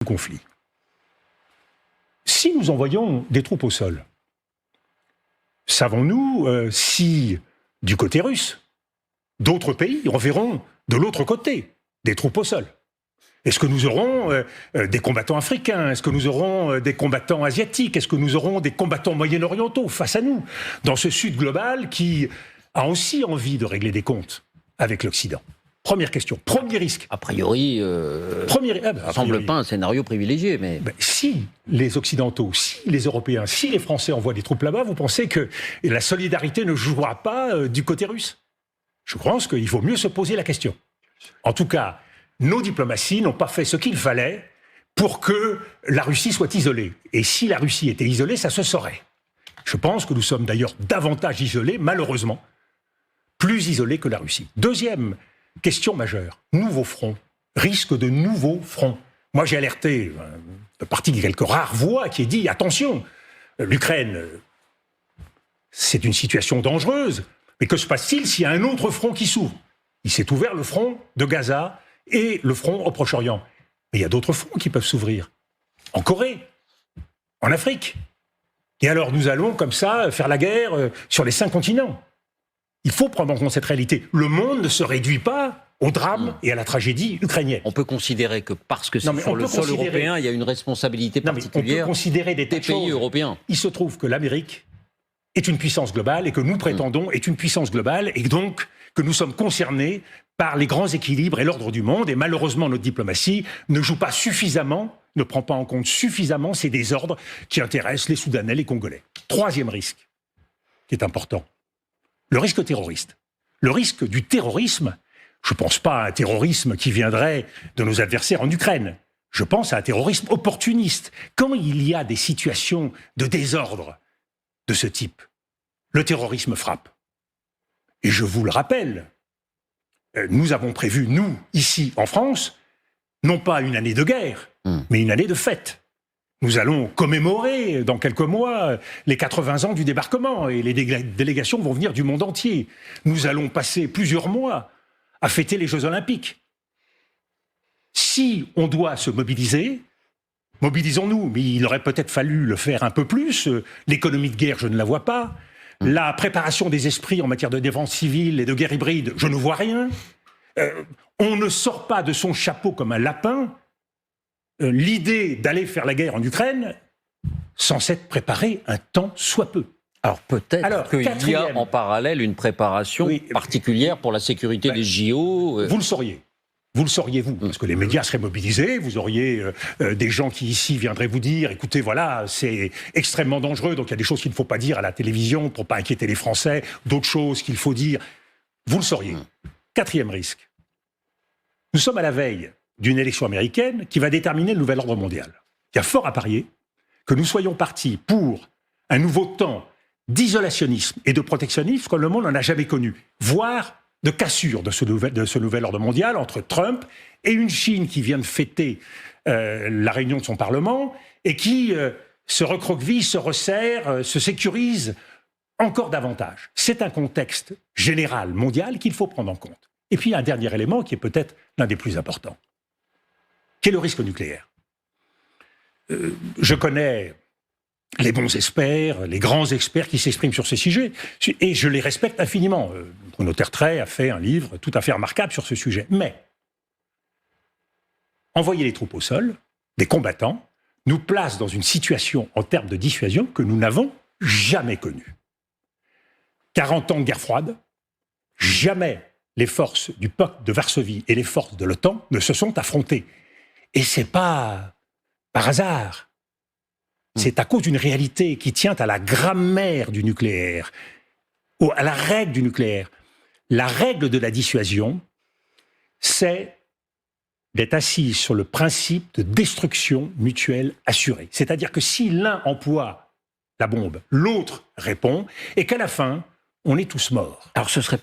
conflit. Si nous envoyons des troupes au sol, savons-nous si, du côté russe, d'autres pays enverront de l'autre côté des troupes au sol? Est-ce que nous aurons des combattants africains? Est-ce que nous aurons des combattants asiatiques? Est-ce que nous aurons des combattants moyen-orientaux face à nous, dans ce Sud global qui a aussi envie de régler des comptes avec l'Occident? Première question, premier risque. A priori, ça semble pas un scénario privilégié. Mais si les Occidentaux, si les Européens, si les Français envoient des troupes là-bas, vous pensez que la solidarité ne jouera pas du côté russe? Je pense qu'il vaut mieux se poser la question. En tout cas, nos diplomaties n'ont pas fait ce qu'il fallait pour que la Russie soit isolée. Et si la Russie était isolée, ça se saurait. Je pense que nous sommes d'ailleurs davantage isolés, malheureusement, plus isolés que la Russie. Deuxième question majeure, nouveaux fronts, risque de nouveaux fronts. Moi, j'ai alerté, de partie de quelques rares voix qui a dit « Attention, l'Ukraine, c'est une situation dangereuse, mais que se passe-t-il s'il y a un autre front qui s'ouvre ?» Il s'est ouvert le front de Gaza et le front au Proche-Orient. Mais il y a d'autres fronts qui peuvent s'ouvrir. En Corée, en Afrique. Et alors, nous allons comme ça faire la guerre sur les 5 continents. Il faut prendre en compte cette réalité. Le monde ne se réduit pas au drame et à la tragédie ukrainienne. On peut considérer que parce que c'est sur le sol européen, il y a une responsabilité particulière on peut considérer des pays européens. Il se trouve que l'Amérique est une puissance globale et que nous prétendons est une puissance globale et donc que nous sommes concernés par les grands équilibres et l'ordre du monde. Et malheureusement, notre diplomatie ne joue pas suffisamment, ne prend pas en compte suffisamment ces désordres qui intéressent les Soudanais, les Congolais. Troisième risque, qui est important, le risque terroriste. Le risque du terrorisme, je ne pense pas à un terrorisme qui viendrait de nos adversaires en Ukraine. Je pense à un terrorisme opportuniste. Quand il y a des situations de désordre de ce type, le terrorisme frappe. Et je vous le rappelle, nous avons prévu, nous, ici en France, non pas une année de guerre, mais une année de fête. Nous allons commémorer dans quelques mois les 80 ans du débarquement et les délégations vont venir du monde entier. Nous allons passer plusieurs mois à fêter les Jeux Olympiques. Si on doit se mobiliser, mobilisons-nous, mais il aurait peut-être fallu le faire un peu plus. L'économie de guerre, je ne la vois pas. La préparation des esprits en matière de défense civile et de guerre hybride, je ne vois rien. On ne sort pas de son chapeau comme un lapin l'idée d'aller faire la guerre en Ukraine sans s'être préparé un temps soit peu. Alors peut-être qu'il y a en parallèle une préparation particulière pour la sécurité des JO. Vous le sauriez. Vous le sauriez, vous, parce que les médias seraient mobilisés, vous auriez des gens qui, ici, viendraient vous dire « Écoutez, voilà, c'est extrêmement dangereux, donc il y a des choses qu'il ne faut pas dire à la télévision pour ne pas inquiéter les Français, d'autres choses qu'il faut dire. » Vous le sauriez. Quatrième risque. Nous sommes à la veille d'une élection américaine qui va déterminer le nouvel ordre mondial. Il y a fort à parier que nous soyons partis pour un nouveau temps d'isolationnisme et de protectionnisme comme le monde n'en a jamais connu, voire de cassure de ce nouvel ordre mondial entre Trump et une Chine qui vient de fêter la réunion de son Parlement et qui se recroqueville, se resserre, se sécurise encore davantage. C'est un contexte général, mondial, qu'il faut prendre en compte. Et puis un dernier élément qui est peut-être l'un des plus importants, qui est le risque nucléaire. Je connais les bons experts, les grands experts qui s'expriment sur ces sujets, et je les respecte infiniment. Bruno Tertrais a fait un livre tout à fait remarquable sur ce sujet. Mais envoyer les troupes au sol, des combattants, nous place dans une situation en termes de dissuasion que nous n'avons jamais connue. 40 ans de guerre froide, jamais les forces du pacte de Varsovie et les forces de l'OTAN ne se sont affrontées. Et c'est pas par hasard. C'est à cause d'une réalité qui tient à la grammaire du nucléaire, à la règle du nucléaire. La règle de la dissuasion, c'est d'être assis sur le principe de destruction mutuelle assurée. C'est-à-dire que si l'un emploie la bombe, l'autre répond, et qu'à la fin, on est tous morts. Alors ce serait